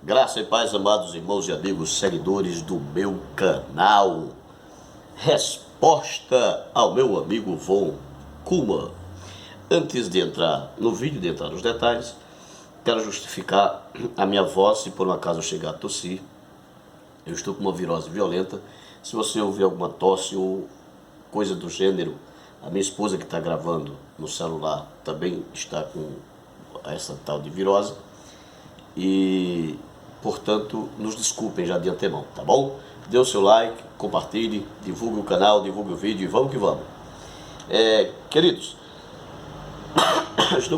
Graça e paz, amados irmãos e amigos seguidores do meu canal. Resposta ao meu amigo Von Kuma. Antes de entrar no vídeo, de entrar nos detalhes, quero justificar a minha voz se por um acaso eu chegar a tossir. Eu estou com uma virose violenta. Se você ouvir alguma tosse ou coisa do gênero, a minha esposa que está gravando no celular também está com essa tal de virose. E, portanto, nos desculpem já de antemão, tá bom? Dê o seu like, compartilhe, divulgue o canal, divulgue o vídeo e vamos que vamos. Queridos, estou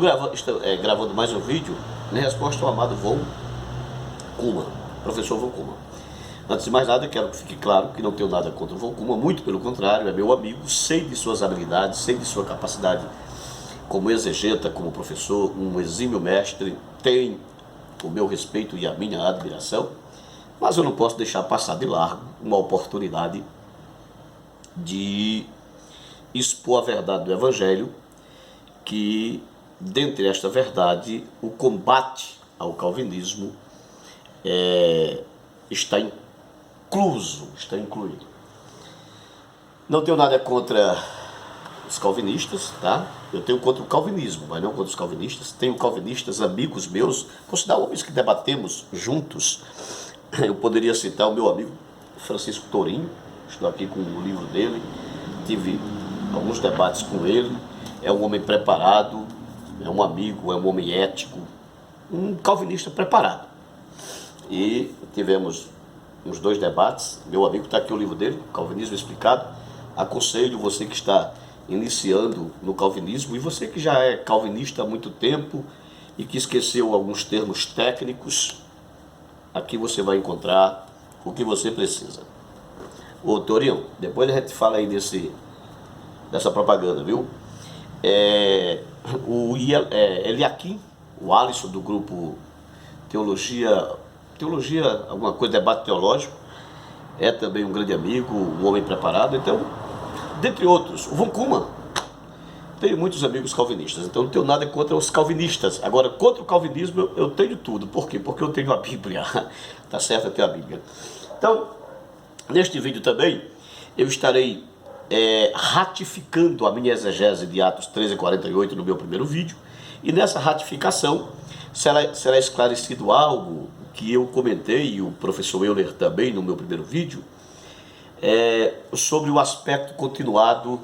gravando mais um vídeo em resposta ao amado Von Kuma, professor Von Kuma. Antes de mais nada, quero que fique claro que não tenho nada contra o Von Kuma, muito pelo contrário, é meu amigo, sei de suas habilidades, sei de sua capacidade como exegeta, como professor, um exímio mestre, tem o meu respeito e a minha admiração, mas eu não posso deixar passar de largo uma oportunidade de expor a verdade do Evangelho, que, dentre esta verdade, o combate ao calvinismo está incluído. Não tenho nada contra os calvinistas, tá? Eu tenho contra o calvinismo, mas não contra os calvinistas. Tenho calvinistas, amigos meus, por sinal, homens que debatemos juntos. Eu poderia citar o meu amigo Francisco Tourinho, estou aqui com o livro dele, tive alguns debates com ele, é um homem preparado, é um amigo, é um homem ético, um calvinista preparado. E tivemos uns 2 debates, meu amigo está aqui o livro dele, Calvinismo Explicado. Aconselho você que está iniciando no calvinismo e você que já é calvinista há muito tempo e que esqueceu alguns termos técnicos, aqui você vai encontrar o que você precisa. Ô Torinho, depois a gente fala aí dessa propaganda, viu? Eliakim, o Alisson do grupo Teologia, alguma coisa, debate teológico, é também um grande amigo, um homem preparado. Então, dentre outros, o Von Kuma, tenho muitos amigos calvinistas, então não tenho nada contra os calvinistas. Agora, contra o calvinismo eu tenho tudo. Por quê? Porque eu tenho a Bíblia, tá certo? Eu tenho a Bíblia. Então, neste vídeo também, eu estarei ratificando a minha exegese de Atos 13:48 no meu primeiro vídeo, e nessa ratificação será esclarecido algo que eu comentei, e o professor Euler também no meu primeiro vídeo, sobre o aspecto continuado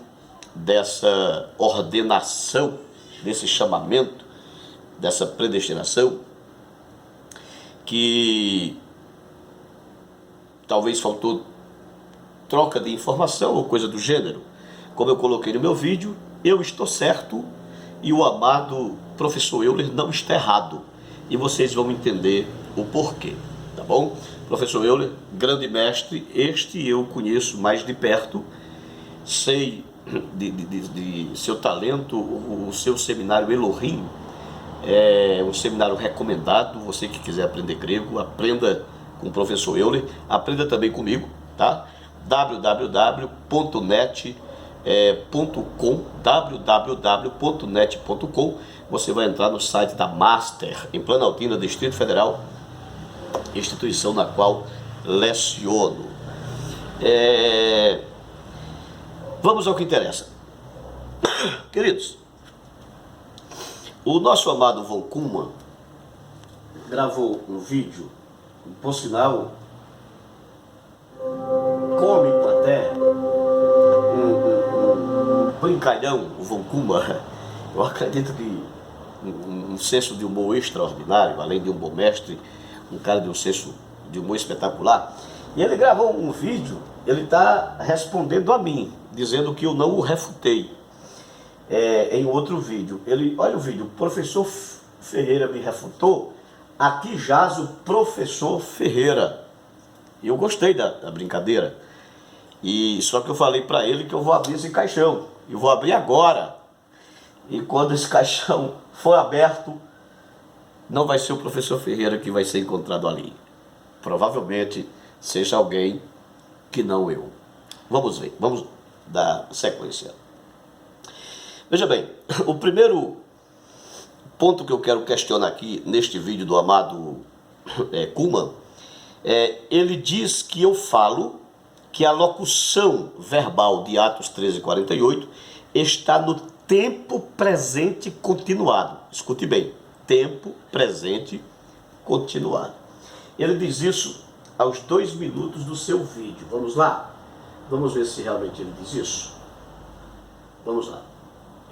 dessa ordenação, desse chamamento, dessa predestinação, que talvez faltou troca de informação ou coisa do gênero. Como eu coloquei no meu vídeo, eu estou certo e o amado professor Euler não está errado. E vocês vão entender o porquê, tá bom? Professor Euler, grande mestre, este eu conheço mais de perto, sei de seu talento, o seu seminário Elohim é um seminário recomendado. Você que quiser aprender grego, aprenda com o professor Euler, aprenda também comigo, tá? www.net.com, você vai entrar no site da Master, em Planaltina, Distrito Federal, instituição na qual leciono. Vamos ao que interessa. Queridos, o nosso amado Von Kuma gravou um vídeo, por sinal, cômico até, um brincalhão, o Von Kuma. Eu acredito que um senso de humor extraordinário, além de um bom mestre, um cara de um senso de humor espetacular. E ele gravou um vídeo, ele está respondendo a mim, dizendo que eu não o refutei em outro vídeo. Olha o vídeo, o professor Ferreira me refutou, aqui jaz o professor Ferreira. E eu gostei da brincadeira. E só que eu falei para ele que eu vou abrir esse caixão. Eu vou abrir agora. E quando esse caixão for aberto, não vai ser o professor Ferreira que vai ser encontrado ali. Provavelmente seja alguém que não eu. Vamos ver, vamos dar sequência. Veja bem, o primeiro ponto que eu quero questionar aqui neste vídeo do amado Kuhlmann, ele diz que eu falo que a locução verbal de Atos 13:48 está no tempo presente continuado. Escute bem, tempo presente continuado. Ele diz isso aos 2 minutos do seu vídeo. Vamos lá? Vamos ver se realmente ele diz isso. Vamos lá.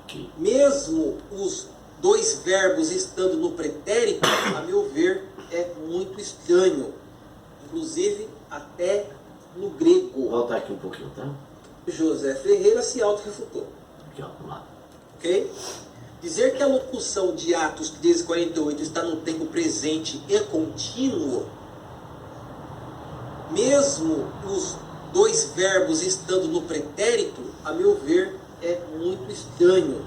Aqui. Mesmo os 2 verbos estando no pretérito, a meu ver, é muito estranho. Inclusive, até no grego. Volta aqui um pouquinho, tá? José Ferreira se auto-refutou. Aqui, ó, vamos lá. Ok? Dizer que a locução de Atos 13:48 está no tempo presente e contínuo, mesmo os 2 verbos estando no pretérito, a meu ver, é muito estranho.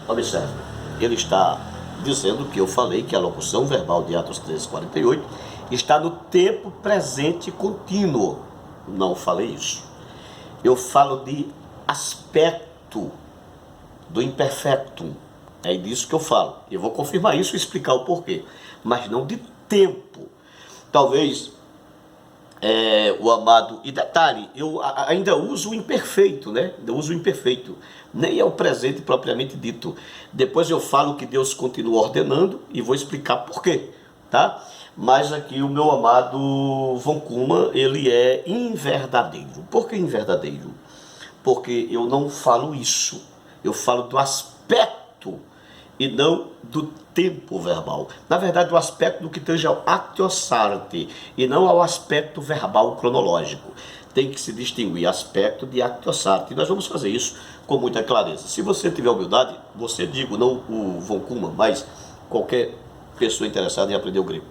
Observe, ele está dizendo que eu falei que a locução verbal de Atos 13:48 está no tempo presente contínuo. Não falei isso. Eu falo de aspecto do imperfectum. É disso que eu falo. Eu vou confirmar isso e explicar o porquê. Mas não de tempo. Talvez o amado... E detalhe, eu ainda uso o imperfeito, né? Eu uso o imperfeito. Nem é o presente propriamente dito. Depois eu falo que Deus continua ordenando e vou explicar porquê, tá? Mas aqui o meu amado von Kuhlmann, ele é inverdadeiro. Por que inverdadeiro? Porque eu não falo isso. Eu falo do aspecto e não do tempo verbal. Na verdade, o aspecto do que tange ao actiosarte e não ao aspecto verbal cronológico. Tem que se distinguir aspecto de actiosarte. E nós vamos fazer isso com muita clareza. Se você tiver humildade, você, digo, não o von Kuhlmann, mas qualquer pessoa interessada em aprender o grego.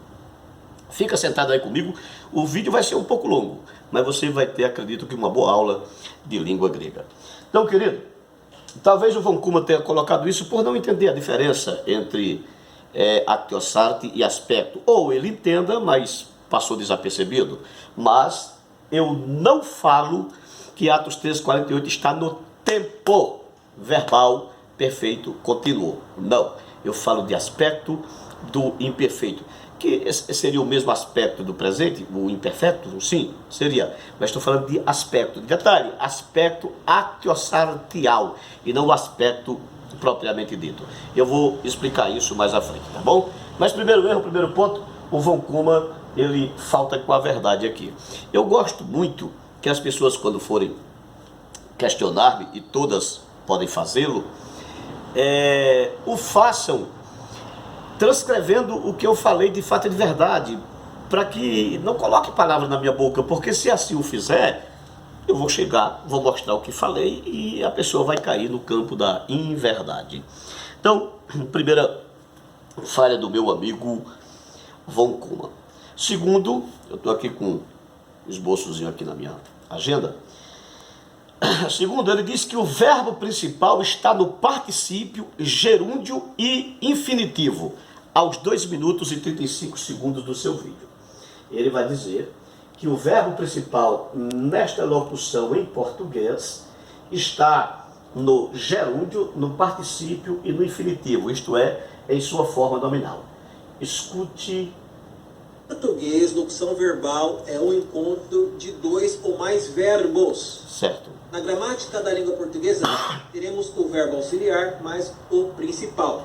Fica sentado aí comigo, o vídeo vai ser um pouco longo, mas você vai ter, acredito que, uma boa aula de língua grega. Então, querido, talvez o von Kuhlmann tenha colocado isso por não entender a diferença entre actiosarte e aspecto. Ou ele entenda, mas passou desapercebido. Mas eu não falo que Atos 13:48 está no tempo verbal perfeito contínuo. Não. Eu falo de aspecto do imperfeito. Que seria o mesmo aspecto do presente, o imperfeito? Sim, seria. Mas estou falando de aspecto. Detalhe, aspecto actiosartial e não o aspecto propriamente dito. Eu vou explicar isso mais à frente, tá bom? Mas primeiro erro, primeiro ponto, o von Kuhlmann, ele falta com a verdade aqui. Eu gosto muito que as pessoas, quando forem questionar-me, e todas podem fazê-lo, o façam transcrevendo o que eu falei de fato e de verdade, para que não coloque palavras na minha boca, porque se assim o fizer, eu vou chegar, vou mostrar o que falei e a pessoa vai cair no campo da inverdade. Então, primeira falha do meu amigo von Kuhlmann. Segundo, eu estou aqui com um esboçozinho aqui na minha agenda. Segundo, ele diz que o verbo principal está no particípio, gerúndio e infinitivo, aos 2 minutos e 35 segundos do seu vídeo. Ele vai dizer que o verbo principal nesta locução em português está no gerúndio, no particípio e no infinitivo, isto é, em sua forma nominal. Escute. Em português, locução verbal é um encontro de 2 ou mais verbos. Certo. Na gramática da língua portuguesa, teremos o verbo auxiliar mais o principal,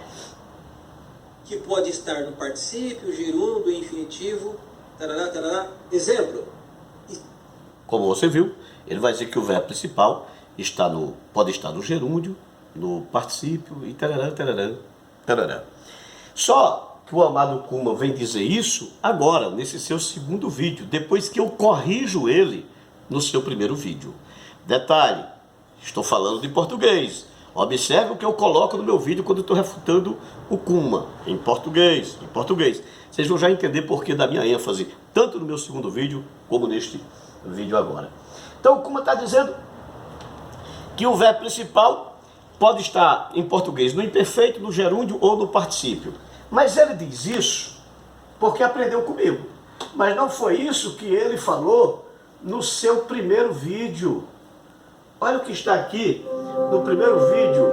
que pode estar no particípio, gerúndio, infinitivo, tarará, tarará. Exemplo. Como você viu, ele vai dizer que o verbo principal pode estar no gerúndio, no particípio e tarará, tarará, tarará. Só que o amado Kuhlmann vem dizer isso agora, nesse seu segundo vídeo, depois que eu corrijo ele no seu primeiro vídeo. Detalhe, estou falando de português. Observe o que eu coloco no meu vídeo quando estou refutando o Kuhlmann, em português, em português. Vocês vão já entender porquê da minha ênfase, tanto no meu segundo vídeo, como neste vídeo agora. Então o Kuhlmann está dizendo que o verbo principal pode estar em português no imperfeito, no gerúndio ou no particípio. Mas ele diz isso porque aprendeu comigo. Mas não foi isso que ele falou no seu primeiro vídeo. Olha o que está aqui no primeiro vídeo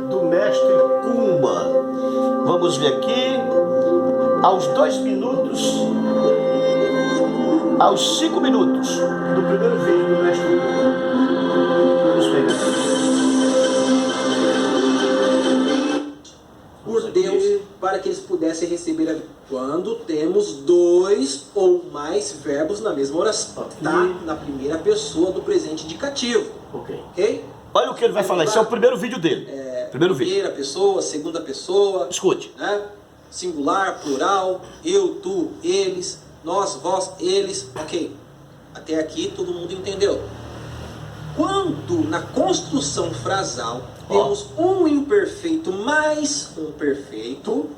do mestre Kuhlmann. Vamos ver aqui. aos 2 minutos, aos 5 minutos do primeiro vídeo do mestre Kuma. Vamos pegar. Por Deus, para que eles pudessem receber a vida. Quando temos 2 ou mais verbos na mesma oração. Está na primeira pessoa do presente indicativo. Ok? Olha o que ele vai falar, esse é o primeiro vídeo dele. Primeiro vídeo. Primeira pessoa, segunda pessoa. Escute. Né? Singular, plural, eu, tu, eles, nós, vós, eles. Ok. Até aqui todo mundo entendeu. Quando na construção frasal temos um imperfeito mais um perfeito,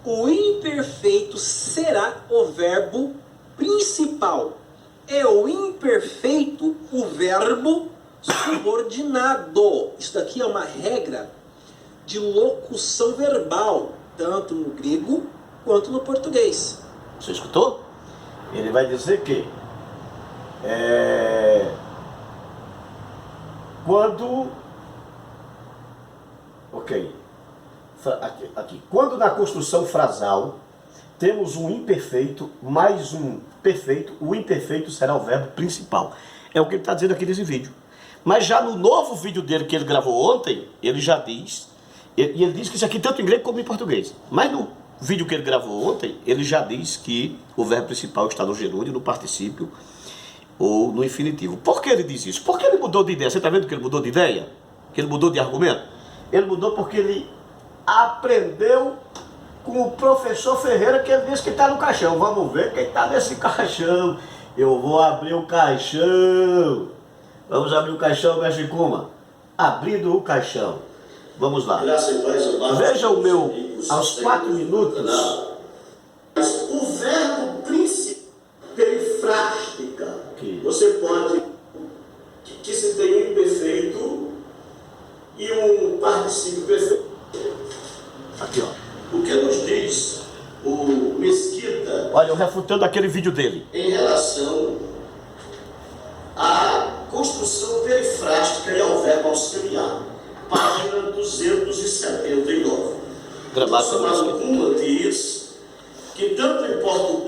o imperfeito será o verbo principal. É o imperfeito o verbo subordinado. Isso daqui é uma regra de locução verbal, tanto no grego quanto no português. Você escutou? Ele vai dizer que quando... Ok. Aqui. Quando na construção frasal temos um imperfeito mais um perfeito, o imperfeito será o verbo principal. É o que ele está dizendo aqui nesse vídeo. Mas já no novo vídeo dele que ele gravou ontem, ele já diz, e ele diz que isso aqui tanto em grego como em português. Mas no vídeo que ele gravou ontem, ele já diz que o verbo principal está no gerúndio, no particípio ou no infinitivo. Por que ele diz isso? Porque ele mudou de ideia. Você está vendo que ele mudou de ideia? Que ele mudou de argumento? Ele mudou porque ele aprendeu com o professor Ferreira, que ele disse que está no caixão. Vamos ver quem está nesse caixão. Eu vou abrir o caixão. Vamos abrir o caixão, mestre Kuma. Abrindo o caixão. Vamos lá. Veja o meu, aos 4 minutos. O verbo principal, perifrástica, você pode, que se tem um imperfeito e um particípio perfeito. Aqui, ó. O que nos diz o Mesquita... Olha, eu refutando aquele vídeo dele. Em relação à construção perifrástica e ao verbo auxiliar. Página 279. Gramática do Mesquita. Kuma diz que tanto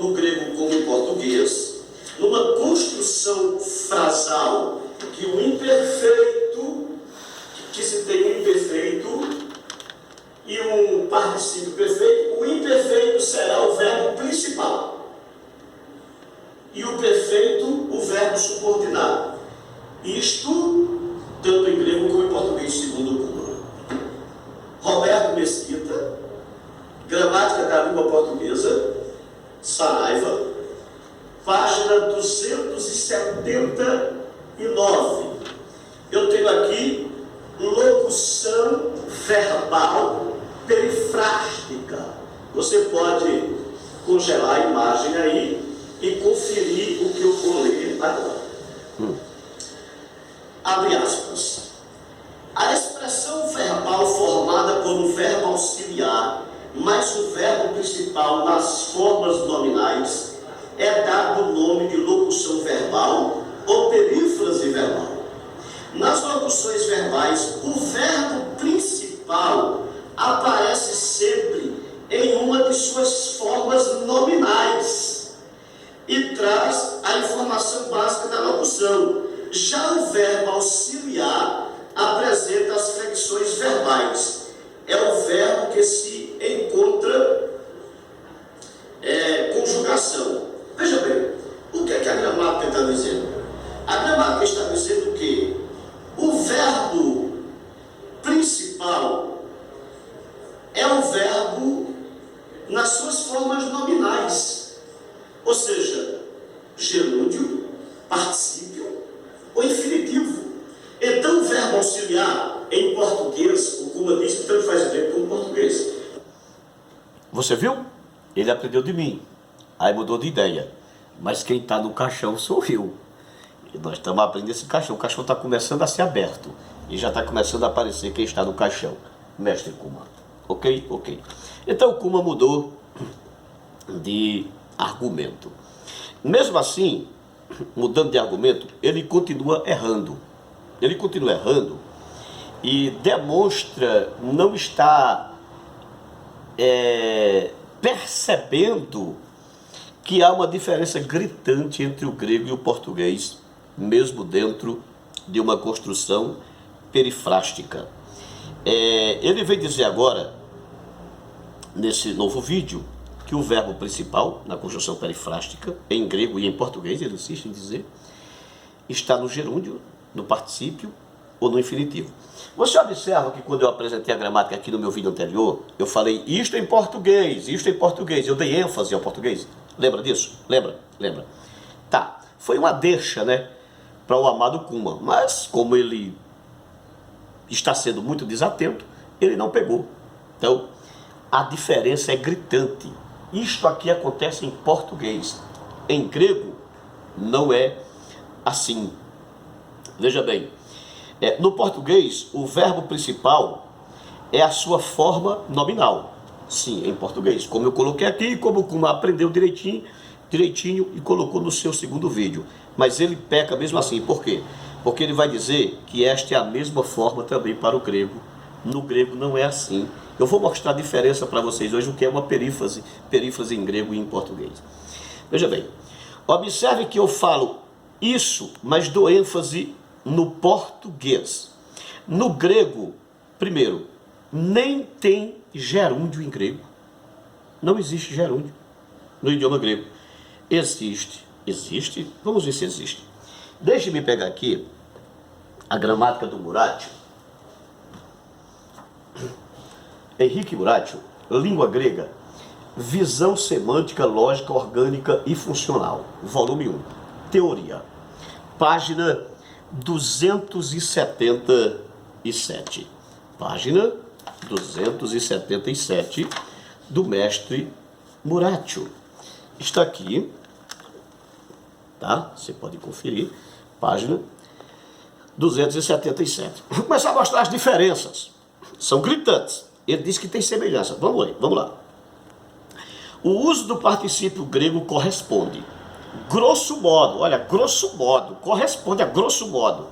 no grego como em português, numa construção frasal, que o imperfeito, que se tem um imperfeito e um particípio perfeito, o imperfeito será o verbo principal e o perfeito o verbo subordinado. Isto tanto em grego como em português, segundo o Kuma. Roberto Mesquita, Gramática da Língua Portuguesa, Saraiva, página 279. Eu tenho aqui locução verbal perifrástica. Você pode congelar a imagem aí e conferir o que eu vou ler agora. Abre aspas. A expressão verbal formada por um verbo auxiliar mais o verbo principal nas formas nominais é dado o nome de locução verbal ou perífrase verbal. Nas locuções verbais, o verbo principal aparece sempre em uma de suas formas nominais e traz a informação básica da locução. Já o verbo auxiliar apresenta as flexões verbais. É o verbo que se encontra conjugação. Veja bem, o que é que a gramática está dizendo? A gramática está dizendo que o verbo principal é o verbo nas suas formas nominais, ou seja, gerúndio, particípio ou infinitivo. Então o verbo auxiliar em português, o Kuma diz que tanto faz em grego como em português. Você viu? Ele aprendeu de mim. Aí mudou de ideia. Mas quem está no caixão sou eu. E nós estamos aprendendo esse caixão. O caixão está começando a ser aberto. E já está começando a aparecer quem está no caixão. Mestre Kuma. Ok? Ok. Então o Kuma mudou de argumento. Mesmo assim, mudando de argumento, ele continua errando. Ele continua errando e demonstra não estar percebendo que há uma diferença gritante entre o grego e o português, mesmo dentro de uma construção perifrástica. Ele vem dizer agora, nesse novo vídeo, que o verbo principal na construção perifrástica, em grego e em português, ele insiste em dizer, está no gerúndio, no particípio ou no infinitivo. Você observa que quando eu apresentei a gramática aqui no meu vídeo anterior, eu falei isto em português, eu dei ênfase ao português. Lembra disso? Lembra. Tá, foi uma deixa, né, para o amado Kuma, mas como ele está sendo muito desatento, ele não pegou. Então, a diferença é gritante. Isto aqui acontece em português. Em grego, não é assim. Veja bem, no português, o verbo principal é a sua forma nominal. Sim, em português. Como eu coloquei aqui, como o Kuma aprendeu direitinho e colocou no seu segundo vídeo. Mas ele peca mesmo assim. Por quê? Porque ele vai dizer que esta é a mesma forma também para o grego. No grego não é assim. Eu vou mostrar a diferença para vocês hoje, o que é uma perífrase em grego e em português. Veja bem, observe que eu falo isso, mas dou ênfase no português. No grego, primeiro, nem tem gerúndio em grego. Não existe gerúndio no idioma grego. Existe? Vamos ver se existe. Deixe-me pegar aqui a gramática do Muratio. Henrique Muratio, Língua Grega, Visão Semântica, Lógica, Orgânica e Funcional, volume 1, Teoria, página 277, página 277 do mestre Muratio. Está aqui, tá? Você pode conferir, página 277. Vou começar a mostrar as diferenças. São gritantes. Ele diz que tem semelhança. Vamos lá. O uso do particípio grego corresponde, grosso modo, corresponde a grosso modo,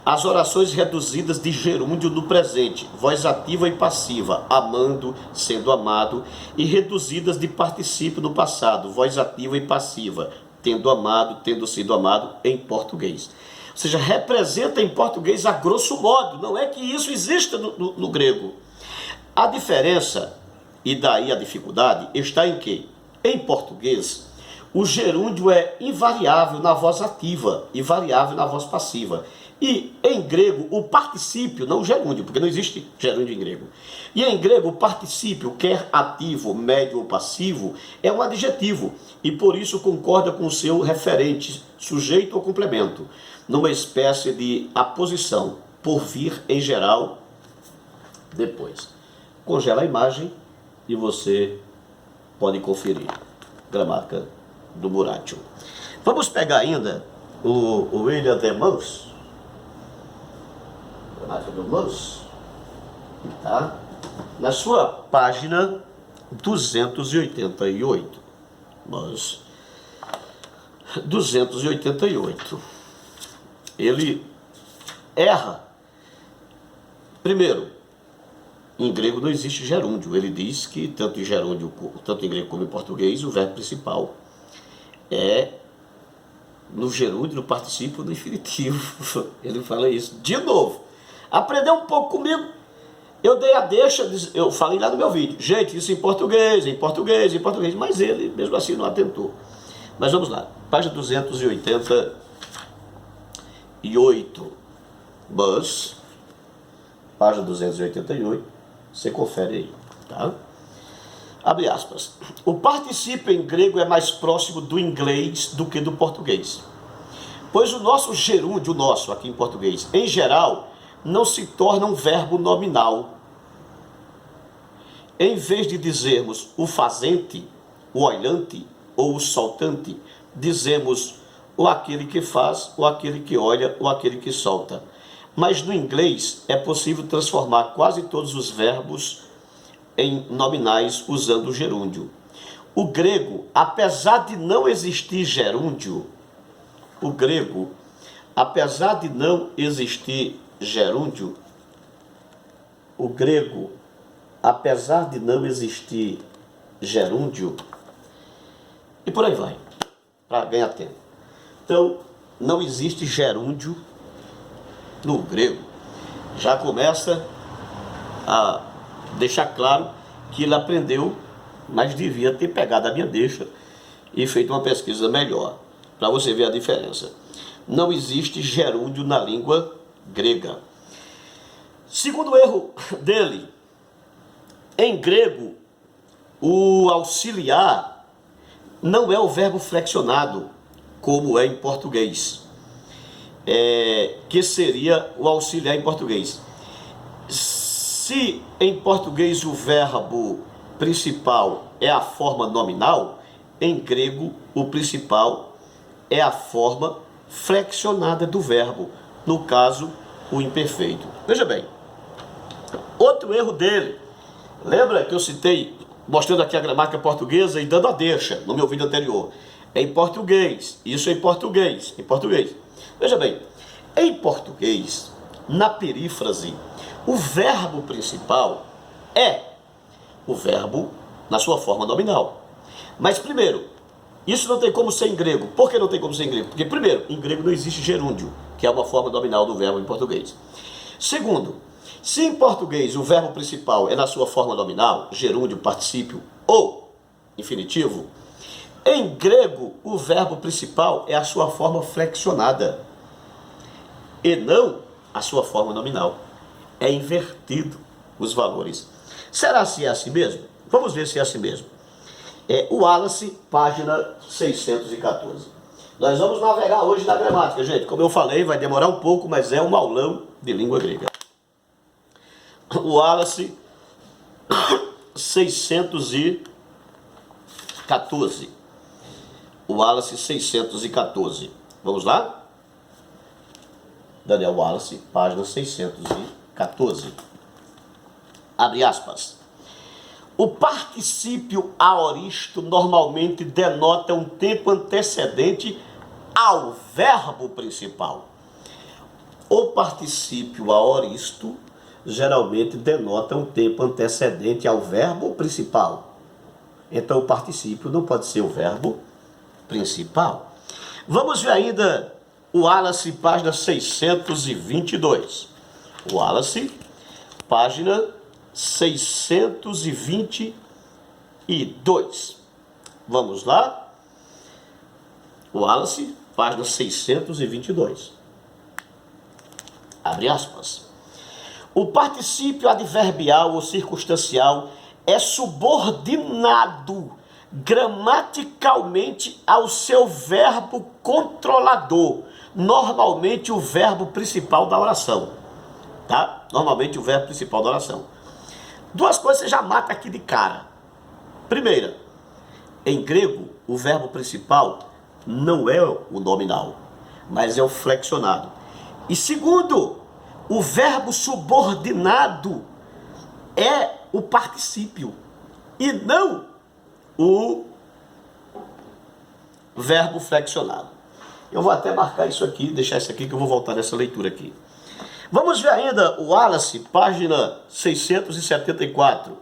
às orações reduzidas de gerúndio no presente, voz ativa e passiva, amando, sendo amado, e reduzidas de particípio no passado, voz ativa e passiva, tendo amado, tendo sido amado, em português. Ou seja, representa em português a grosso modo, não é que isso exista no grego. A diferença, e daí a dificuldade, está em que, em português, o gerúndio é invariável na voz ativa e variável na voz passiva. E em grego, o particípio, não o gerúndio, porque não existe gerúndio em grego. E em grego, o particípio, quer ativo, médio ou passivo, é um adjetivo, e por isso concorda com o seu referente, sujeito ou complemento, numa espécie de aposição, por vir em geral, depois. Congela a imagem e você pode conferir. Gramática do Muratio. Vamos pegar ainda o William de Mans. Gramática do Mans. Tá? Na sua página 288. Mans 288. Ele erra. Primeiro, em grego não existe gerúndio. Ele diz que tanto em grego como em português, o verbo principal é no gerúndio, no particípio, no infinitivo. Ele fala isso. De novo, aprendeu um pouco comigo. Eu dei a deixa, eu falei lá no meu vídeo. Gente, isso em português, mas ele mesmo assim não atentou. Mas vamos lá. Página 288. Mas, página 288. Você confere aí, tá? Abre aspas. O particípio em grego é mais próximo do inglês do que do português. Pois o nosso gerúndio, aqui em português, em geral, não se torna um verbo nominal. Em vez de dizermos o fazente, o olhante ou o soltante, dizemos ou aquele que faz, ou aquele que olha, ou aquele que solta. Mas no inglês é possível transformar quase todos os verbos em nominais usando o gerúndio. O grego, apesar de não existir gerúndio, gerúndio, e por aí vai, para ganhar tempo. Então, não existe gerúndio no grego. Já começa a deixar claro que ele aprendeu, mas devia ter pegado a minha deixa e feito uma pesquisa melhor, para você ver a diferença. Não existe gerúndio na língua grega. Segundo erro dele, em grego, o auxiliar não é o verbo flexionado, como é em português, que seria o auxiliar em português. Se em português o verbo principal é a forma nominal, em grego o principal é a forma flexionada do verbo, no caso, o imperfeito. Veja bem, outro erro dele, lembra que eu citei, mostrando aqui a gramática portuguesa e dando a deixa no meu vídeo anterior, em português, isso em português, Veja bem, em português, na perífrase, o verbo principal é o verbo na sua forma nominal. Mas primeiro, isso não tem como ser em grego. Por que não tem como ser em grego? Porque primeiro, em grego não existe gerúndio, que é uma forma nominal do verbo em português. Segundo, se em português o verbo principal é na sua forma nominal, gerúndio, particípio ou infinitivo, em grego o verbo principal é a sua forma flexionada e não a sua forma nominal. É invertido os valores. Será se é assim mesmo? Vamos ver se é assim mesmo. O Wallace, página 614. Nós vamos navegar hoje na gramática, gente. Como eu falei, vai demorar um pouco, mas é um aulão de língua grega. O Wallace, 614. O Wallace, 614. Vamos lá? Daniel Wallace, página 614. Abre aspas. O particípio aoristo normalmente denota um tempo antecedente ao verbo principal. O particípio aoristo geralmente denota um tempo antecedente ao verbo principal. Então o particípio não pode ser o verbo principal. Vamos ver ainda o Wallace, página 622. O Wallace, página 622. Vamos lá? O Wallace, página 622. Abre aspas. O particípio adverbial ou circunstancial é subordinado gramaticalmente ao seu verbo controlador, normalmente o verbo principal da oração, tá? Normalmente o verbo principal da oração. Duas coisas você já mata aqui de cara. Primeira, em grego, o verbo principal não é o nominal, mas é o flexionado. E segundo, o verbo subordinado é o particípio e não o verbo flexionado. Eu vou até marcar isso aqui, deixar isso aqui que eu vou voltar nessa leitura aqui. Vamos ver ainda o Wallace, página 674.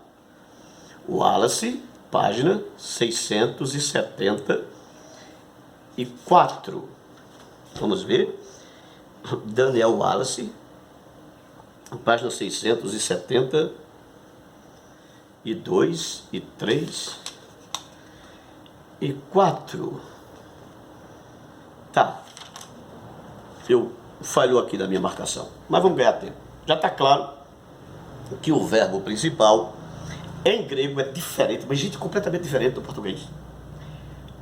O Wallace, página 674. Vamos ver. Daniel Wallace, página 672 e 3 e 4. Tá. Falhou aqui da minha marcação, mas vamos ganhar tempo. Já está claro que o verbo principal em grego é diferente, mas gente, completamente diferente do português.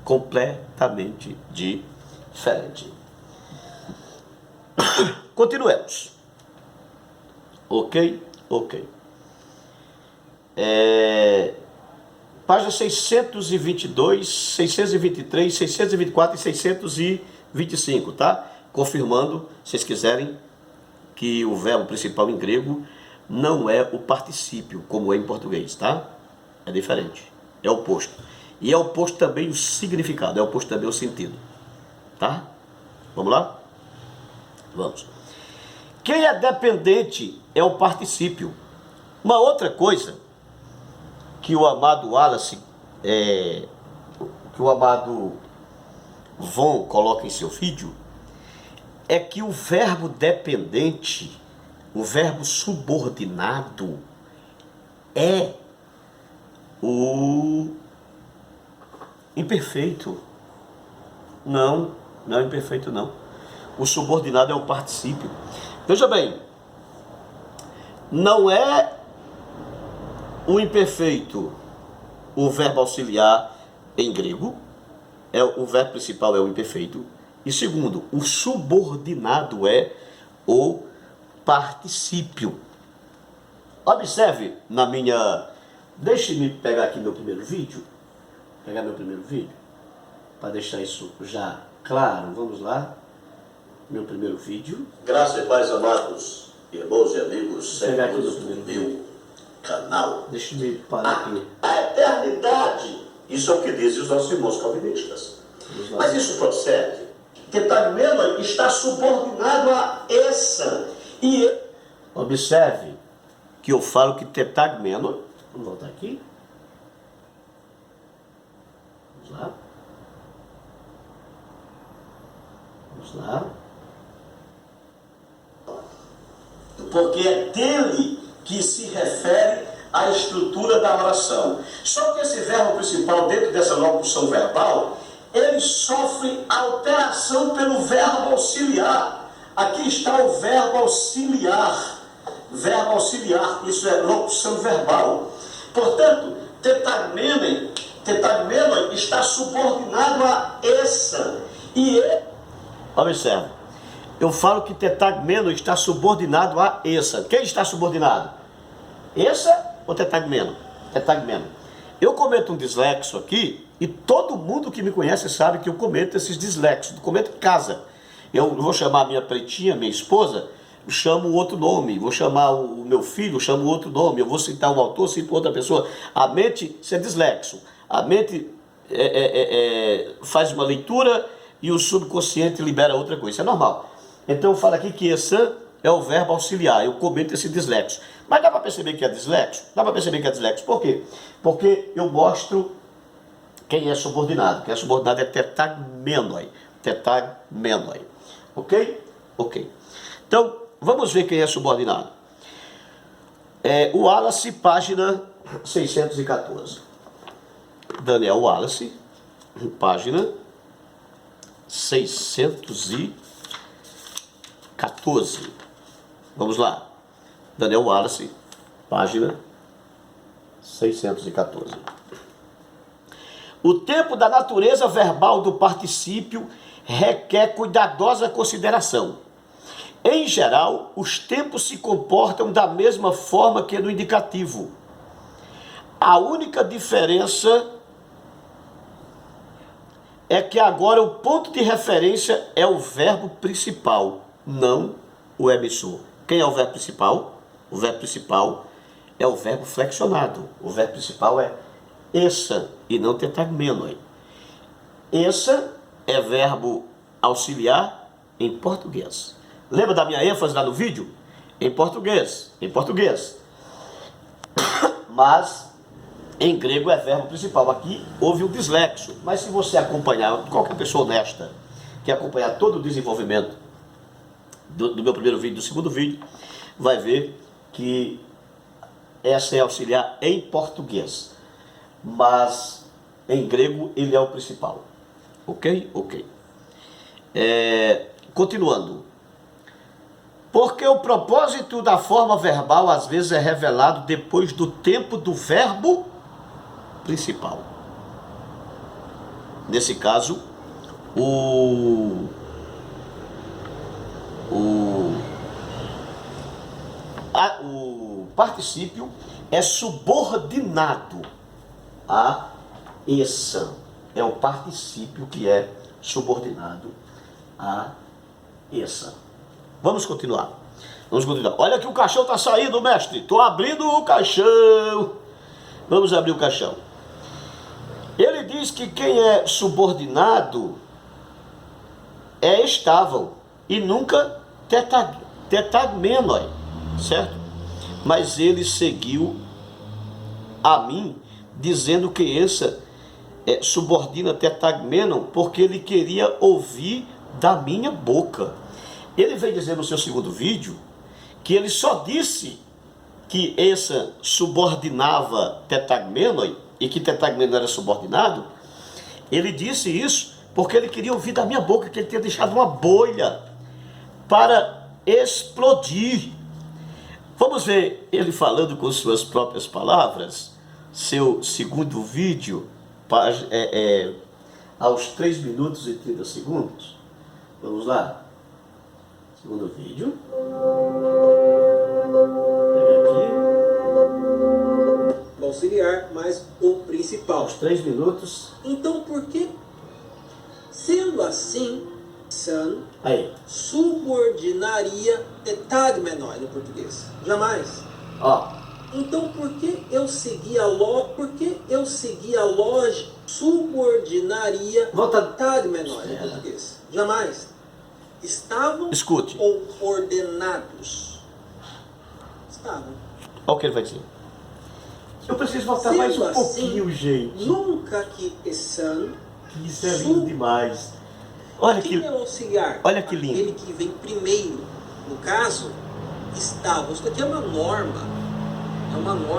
Completamente diferente. Continuemos. Ok? Página 622, 623, 624 e 625, tá? Confirmando, se vocês quiserem, que o verbo principal em grego não é o particípio, como é em português, tá? É diferente, é oposto. E é oposto também o significado, é oposto também o sentido, tá? Vamos lá? Vamos. Quem é dependente é o particípio. Uma outra coisa que o amado Wallace que o amado Von coloca em seu vídeo, é que o verbo dependente, o verbo subordinado, é o imperfeito. Não é imperfeito não. O subordinado é o particípio. Veja bem, não é o imperfeito o verbo auxiliar em grego, o verbo principal é o imperfeito. E segundo, o subordinado é o particípio. Observe na minha... Deixe-me pegar aqui meu primeiro vídeo. Para deixar isso já claro. Vamos lá. Meu primeiro vídeo. Graças e paz, amados irmãos e amigos, Vou pegar aqui seguidores meu do primeiro meu canal. Deixe-me parar aqui. A eternidade, isso é o que dizem os nossos irmãos calvinistas. Mas isso procede. Tetagmena está subordinado a essa. E Observe que eu falo que tetagmena, vamos voltar aqui. Vamos lá. porque é dele que se refere a estrutura da oração. Só que esse verbo principal, dentro dessa locução verbal, ele sofre alteração pelo verbo auxiliar. Aqui está o verbo auxiliar. Verbo auxiliar, isso é locução verbal. Portanto, tetagmena está subordinado a essa. E Observe, eu falo que tetagmena está subordinado a essa. Quem está subordinado? Essa ou tetagmena? Tetagmena. Eu cometo um dislexo aqui, e todo mundo que me conhece sabe que eu cometo esses dislexos, eu cometo em casa. Eu vou chamar a minha pretinha, minha esposa, chamo outro nome, vou chamar o meu filho, chamo outro nome, eu vou citar um autor, cito outra pessoa. A mente, isso é dislexo. A mente faz uma leitura e o subconsciente libera outra coisa, isso é normal. Então eu falo aqui que esse é o verbo auxiliar, eu cometo esse dislexo. Mas dá para perceber que é dislexo? Dá para perceber que é dislexo. Por quê? Porque eu mostro quem é subordinado. Quem é subordinado é tetagmenoi. Tetagmenoi. Ok? Ok. Então, vamos ver quem é subordinado. O Wallace, página 614. Daniel Wallace, página 614. Vamos lá. Daniel Wallace, página 614. O tempo da natureza verbal do particípio requer cuidadosa consideração. Em geral, os tempos se comportam da mesma forma que no indicativo. A única diferença é que agora o ponto de referência é o verbo principal, não o emissor. Quem é o verbo principal? O verbo principal é o verbo flexionado. O verbo principal é essa e não tetagmenoi. Essa é verbo auxiliar em português. Lembra da minha ênfase lá no vídeo? Em português. Em português. Mas em grego é verbo principal. Aqui houve um dislexo. Mas se você acompanhar, qualquer pessoa honesta que acompanhar todo o desenvolvimento do meu primeiro vídeo, do segundo vídeo, vai ver que essa é auxiliar em português. Mas em grego ele é o principal. Ok? Ok. Continuando. Porque o propósito da forma verbal às vezes é revelado depois do tempo do verbo principal. Nesse caso, o particípio é subordinado a essa. É o particípio que é subordinado a essa. Vamos continuar. Olha que o caixão está saindo, mestre. Estou abrindo o caixão. Vamos abrir o caixão. Ele diz que quem é subordinado é estável e nunca tetagmenoi, certo? Mas ele seguiu a mim dizendo que essa subordina tetagmenon porque ele queria ouvir da minha boca. Ele vem dizer no seu segundo vídeo que ele só disse que essa subordinava tetagmenon e que tetagmenon era subordinado. Ele disse isso porque ele queria ouvir da minha boca que ele tinha deixado uma bolha para explodir. Vamos ver ele falando com suas próprias palavras, seu segundo vídeo, aos 3 minutos e 30 segundos. Vamos lá. Segundo vídeo. Pega aqui. Auxiliar, mas o principal. Aos 3 minutos. Então, por que, sendo assim, san Aí. subordinaria tetagmenon no português? Jamais. Ó. Então, por que eu segui a lógica subordinaria Volta. tetagmenon no português? Jamais. Estavam Escute. ou ordenados? Estavam. Olha o que ele vai dizer. Eu preciso voltar Sendo mais um assim, pouquinho, gente. Nunca que san, Isso é lindo demais. Olha quem que, é o auxiliar? olha que lindo. Aquele que vem primeiro. No caso, estavam. Isso daqui é uma norma. É uma norma.